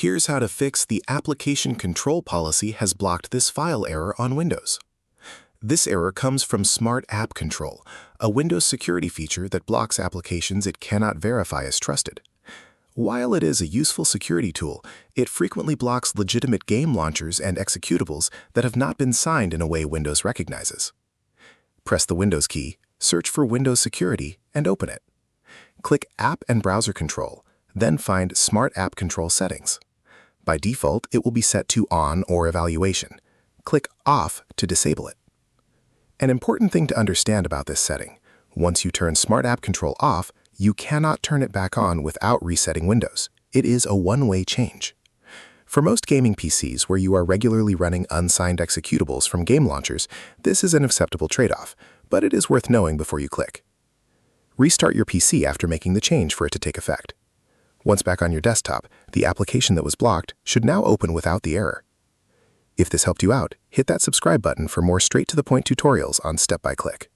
Here's how to fix the application control policy has blocked this file error on Windows. This error comes from Smart App Control, a Windows security feature that blocks applications it cannot verify as trusted. While it is a useful security tool, it frequently blocks legitimate game launchers and executables that have not been signed in a way Windows recognizes. Press the Windows key, search for Windows Security, and open it. Click App and Browser Control, then find Smart App Control Settings. By default, it will be set to On or Evaluation. Click Off to disable it. An important thing to understand about this setting: once you turn Smart App Control off, you cannot turn it back on without resetting Windows. It is a one-way change. For most gaming PCs where you are regularly running unsigned executables from game launchers, this is an acceptable trade-off, but it is worth knowing before you click. Restart your PC after making the change for it to take effect. Once back on your desktop, the application that was blocked should now open without the error. If this helped you out, hit that subscribe button for more straight-to-the-point tutorials on step-by-click.